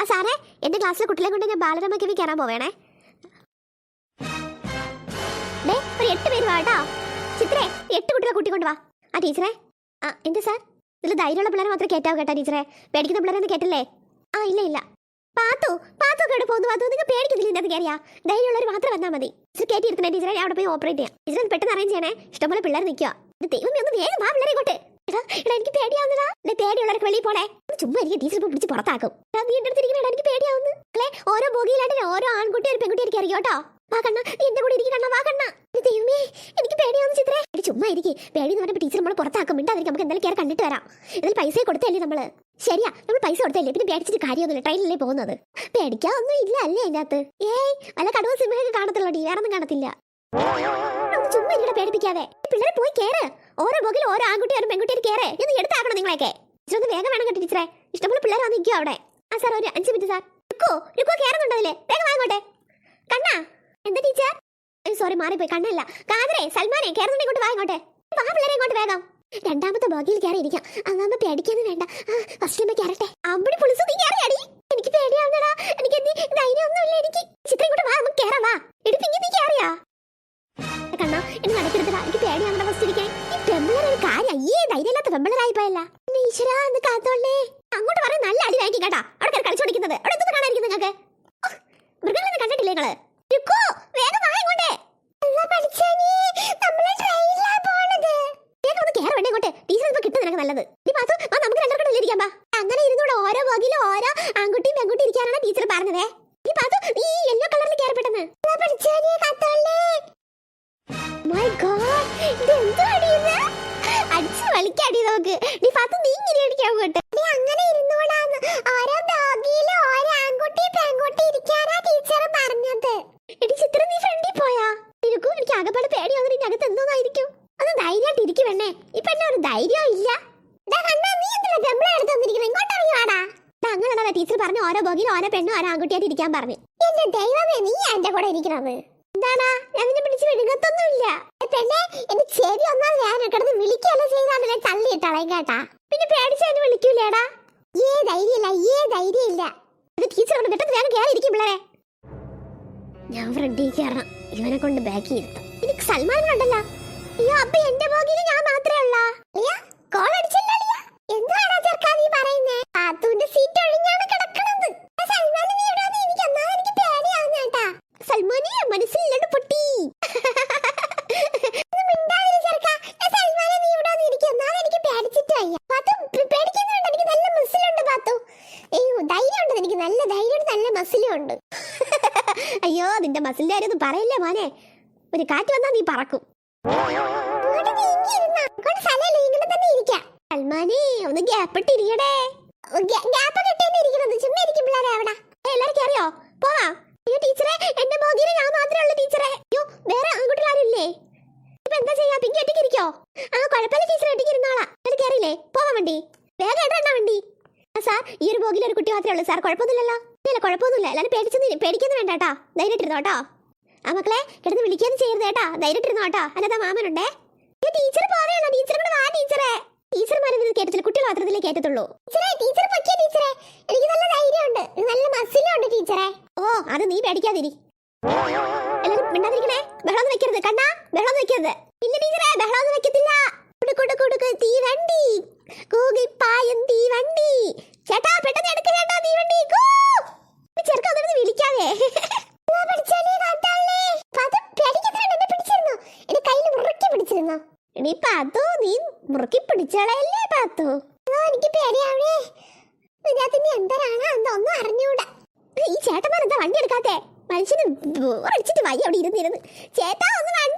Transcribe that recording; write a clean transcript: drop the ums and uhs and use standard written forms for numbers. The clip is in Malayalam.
സാറേ, എന്റെ ക്ലാസ്സിലെ കുട്ടികളെ കൊണ്ട് ഞാൻ ബാലരമയ്ക്ക് കയറാൻ പോവേണേ. ഒരു 8 പേര് വാട്ടോ. ചിത്രേ, 8 കുട്ടികളെ കൂട്ടിക്കൊണ്ട് വാ. ആ ടീച്ചറെ. എന്താ സാർ? ഇതിൽ ധൈര്യമുള്ള പിള്ളേരെ മാത്രമേ കേട്ടാവും കേട്ടാ ടീച്ചറെ. പേടിക്കുന്ന പിള്ളേരെ കേട്ടില്ലേ? ഇല്ല. പാത്തു എവിടെ പോകുന്നു? പാത്തു, നിങ്ങൾ പേടിക്കുന്നില്ല ഇതിനകത്ത് കയറിയാ? ധൈര്യമുള്ളവർ മാത്രം വന്നാൽ മതി. ടീച്ചർ കയറ്റിയിരുത്തണേ ടീച്ചറെ, ഞാൻ അവിടെ പോയി ഓപ്പറേറ്റ് ചെയ്യാം. ടീച്ചർ പെട്ടെന്ന് അറേഞ്ച് ചെയ്യണേ. ഇഷ്ടംപോലെ പിള്ളേർ നിൽക്കുക. ദൈവമേ, ഒന്ന് വേഗം വാ പിള്ളേരെ ഇങ്ങോട്ട്. എടാ എനിക്ക് പേടിയാവുന്നതാ. പേടിയുള്ളവർക്ക് വെളിയിൽ പോണേ. ചുമ്മാ എനിക്ക് ടീച്ചർ ഇപ്പോൾ പിടിച്ച് പുറത്താക്കും. നീ എന്റെ അടുത്തിരിക്കണ എനിക്ക് പേടിയാവുന്നു. ഓരോ ബോഗിയിലായിട്ട് ഓരോ ആൺകുട്ടി ഒരു പെൺകുട്ടി എനിക്ക് അറിയോട്ടോ. വാ കണ്ണ, നീ എന്റെ കൂടെ ഇരിക്കും കണ്ണ. വാ കണ്ണ. ദൈവമേ, എനിക്ക് പേടിയാവുന്നു ചിത്രേ. ചുമ്മാ ഇരിക്കും. പേടി എന്ന് പറഞ്ഞപ്പോൾ ടീച്ചർ നമ്മളെ പുറത്താക്കും. മിണ്ടാതിരിക്കും. നമുക്ക് എന്തായാലും കയറി കണ്ടിട്ട് വരാം. ഇതിൽ പൈസ കൊടുത്തല്ലേ നമ്മള്? ശരിയാ, നമ്മൾ പൈസ കൊടുത്തല്ലേ. പിന്നെ പേടിച്ചിട്ട് കാര്യമൊന്നുമില്ല. ട്രെയിനിലല്ലേ പോകുന്നത്. പേടിക്കാനൊന്നും ഇല്ല അല്ലേ അതിന്റെ അകത്ത്? വല്ല കടുവ സിംഹമൊക്കെ കാണത്തുള്ളൂ. വേറെ ഒന്നും കാണത്തില്ല. ചുമ്മാ ഇവിടെ പേടിപ്പിക്കാതെ പിള്ളേരെ പോയി കേറ്. ഓരോ ബോഗിൽ ഓരോ ആൺകുട്ടിയും പെൺകുട്ടിയും കേറ്. എന്ന് എടുത്താക്കണം നിങ്ങളൊക്കെ. ഇതൊന്ന് വേഗം വേണം കേട്ടോ ടീച്ചറെ. ഇഷ്ടംപോലെ പിള്ളേർ വന്ന് നിൽക്കുക അവിടെ. സാർ ഒരു 5 മിനിറ്റ് സാർ. രുക്കോ കേറുന്നുണ്ടോ അതില്? വേഗം വാങ്ങോട്ടെ. കണ്ണാ. എന്താ ടീച്ചർ? സോറി, മാറിപ്പോയി. കണ്ണല്ല, കാതറേ, സൽമാനെ കേറുന്നുണ്ട്. ഇങ്ങോട്ട് വാങ്ങോട്ടെ. വാ പിള്ളേരെ ഇങ്ങോട്ട് വേഗം. രണ്ടാമത്തെ ബോഗിയിൽ കയറി ഇരിക്കാം. അതാകുമ്പോ പേടിക്കാനും വേണ്ട. ഫസ്റ്റ് ടൈം കയറട്ടെ. അമ്പടി പുളിസ് നീ കയറിയാടി. എനിക്ക് പേടിയാവുന്നടാ. എനിക്ക് ധൈര്യമൊന്നുമില്ല. എനിക്ക് ചിത്രം ഇങ്ങോട്ട് വാ, നമുക്ക് കയറാം. വാ എടുപ്പിങ്ങി. നീ കയറിയാ കണ്ണാ? എന്നെ നടക്കരുതടാ. എനിക്ക് പേടിയാവുന്ന ഫസ്റ്റ് ഇരിക്കാൻ. ഈ പെമ്പിളൊരു കാര്യം. ധൈര്യമില്ലാത്ത പെമ്പിളരായി പോയല്ല. ഈശ്വരാ, ഒന്ന് കാത്തോളേ. അങ്ങോട്ട് പറയാൻ നല്ല അടി വായിക്കും കേട്ടാ. അവിടെ കളിച്ചോടിക്കുന്നത്. അവിടെ എന്തൊന്നും കാണാതിരിക്കും നിങ്ങൾക്ക്? മൃഗങ്ങളൊന്നും കണ്ടിട്ടില്ലേ നിങ്ങള്? വേഗം വാ ഇങ്ങോട്ടെ. കിട്ടും നിനക്ക് നല്ലത്. നമുക്ക് രണ്ടു ഇരിക്കാം. അങ്ങനെ ഇരുന്നൂടെ ഓരോ ബോഗിലും ഓരോ ആൺകുട്ടിയും പെൺകുട്ടി ഇരിക്കാനാണ് ടീച്ചർ പറഞ്ഞതേ. ഈ യെല്ലോ കളറിൽ കയറി പെട്ടെന്ന്. അടിച്ചു വലിക്കടി നമുക്ക്. നീ ഇങ്ങനെ അടിക്കാൻ പോട്ടെ. അങ്ങനെ ഇരുന്നൂടാന്ന്. ഓരോ ബോഗിലും ഓരോ ആൺകുട്ടി പെൺകുട്ടി ഇരിക്കാനാ ടീച്ചർ പറഞ്ഞത്. എടി ചിത്ര, നീ ഫ്രണ്ടിൽ പോയാ? എനിക്ക് ആകെപ്പാട് പേടിയാവുന്ന. ഇനി അകത്ത് എന്തോന്നായിരിക്കും? അത് ധൈര്യമായിട്ട് ഇരിക്കും വേണേ. ഇപ്പൊ എന്നെ ഒരു ധൈര്യം ഇല്ല. അങ്ങനെയാ ടീച്ചർ പറഞ്ഞു. ഓരോ ബോഗിലും ഓരോ പെണ്ണും ഓരോ ആൺകുട്ടിയായിട്ട് ഇരിക്കാൻ പറഞ്ഞു. എന്റെ ദൈവമേ, നീ എന്റെ കൂടെ ഇരിക്കണത് എന്താടാ? ഞാൻ നിന്നെ പിടിച്ച് വിഴുകത്തൊന്നുമില്ല. പെണ്ണെ, എന്റെ ചെവി ഒന്നാം ഞാൻ കിടന്ന് വിളിക്കുകയല്ല ചെയ്താൽ തള്ളിയിട്ടളയും കേട്ടാ. പിന്നെ പേടിച്ചതിന് വിളിക്കൂലേടാ. ധൈര്യമില്ല. ടീച്ചർ കൊണ്ട് പെട്ടെന്ന് വേഗം കയറി ഇരിക്കും പിള്ളേരെ. ഞാൻ ഫ്രണ്ടിൽ കയറണം. ഇവനെ കൊണ്ട് ബാക്കി ഇരുത്താം. എനിക്ക് സൽമാൻ കണ്ടല്ലോ. അയ്യോ, അപ്പൊ എന്റെ ബോഗിൽ ഞാൻ മാത്രമേ ഉള്ള. കോൾ അടിച്ചല്ലോ. എന്താണോ ചെറുക്കാ നീ പറയുന്നേ? പാത്തുവിന്റെ സീറ്റ് ഒഴിഞ്ഞാണ് കിടക്കണത്. സൽമാൻ, നീ ഇവിടെ വന്ന് എനിക്ക് ഒന്നാമത് എനിക്ക് പേടിയാവുന്ന കേട്ടാ. സൽമാനെ മനസ്സിലില്ലാണ്ട് പൊട്ടി. അയ്യോ, നിന്റെ മസിലിന്റെ കാര്യം ഒന്നും പറയില്ലേ മോനെ. ഒരു കാറ്റ് വന്നാ നീ പറക്കും. സൽമാനെ, ഒന്ന് ഗ്യാപ്പിട്ടിരിക്കടേ. എല്ലാരും കയറിയോ? പോവാ. അയ്യോ ടീച്ചറെ, എന്റെ ബോഗിയിൽ ഞാൻ മാത്രമേ ഉള്ളൂ ടീച്ചറെ. അയ്യോ, വേറെ ആൺകുട്ടികൾ ആരുമില്ലേ? ഇപ്പൊ എന്താ ചെയ്യാ? പിങ്കി ഒറ്റയ്ക്ക് ഇരിക്കോ? കുഴപ്പമില്ല ടീച്ചർ, ഒറ്റയ്ക്ക് ഇരുന്നോളാ. എന്നിട്ട് കയറിയില്ലേ? പോവാ വണ്ടി. വേഗം ഇടണ്ട വണ്ടി. സാർ, ഈ ഒരു ബോഗിൽ ഒരു കുട്ടി മാത്രമേ ഉള്ളൂ സാർ. കുഴപ്പമൊന്നുമില്ലല്ലോ? ഇല്ല, കുഴപ്പമൊന്നുമില്ല. എല്ലാവരും പേടിക്കൊന്നും വേണ്ട കേട്ടോ. ധൈര്യമായിട്ടിരുന്നോ കേട്ടോ. മക്കളെ, കിടന്ന് വിളിക്കാനും ചെയ്യരുത് കേട്ടാ. ധൈര്യമായിട്ടിരുന്നോ കേട്ടോ. അല്ലാതെ മാമനുണ്ടേ. ടീച്ചർ പോവേണോ? ടീച്ചർ കൂടെ വാ ടീച്ചറെ. ടീച്ചർമാരൊന്നും കേട്ടത്തില്ല. കുട്ടികൾ മാത്രത്തിലേ കേട്ടത്തുള്ളൂ. എനിക്ക് നല്ല ധൈര്യമുണ്ട്, നല്ല മസിലുണ്ട് ടീച്ചറെ. അത് നീ പേടിക്കാതിരി. എല്ലാവരും മിണ്ടാതിരിക്കണേ. ബഹളം വെക്കരുത് കണ്ണാ. ബഹളം വെക്കരുത്. ഇല്ല ടീച്ചറെ, ബഹളം വെക്കത്തില്ല. കൊടുക്ക് തീവണ്ടി. കൂകിപ്പായും തീവണ്ടി. ചേട്ടാ, പെട്ടെന്ന് എടുക്ക ചേട്ടാ തീവണ്ടി. ചെറുക്ക ഒന്നും വിളിക്കാതെ. നീ പാത്തു, നീ മുറുക്കി പിടിച്ചളയല്ലേ പാത്തു? എനിക്ക് പേടിയാവണേ. ഇതിനകത്ത് എന്തരാണ് ഒന്നും അറിഞ്ഞൂടാ. ഈ ചേട്ടന്മാർ എന്താ വണ്ടി എടുക്കാത്തെ? മനുഷ്യന് അടിച്ചിട്ട് വയ്യ അവിടെ ഇരുന്നിരുന്ന്. ചേട്ടാ, ഒന്ന് വണ്ടി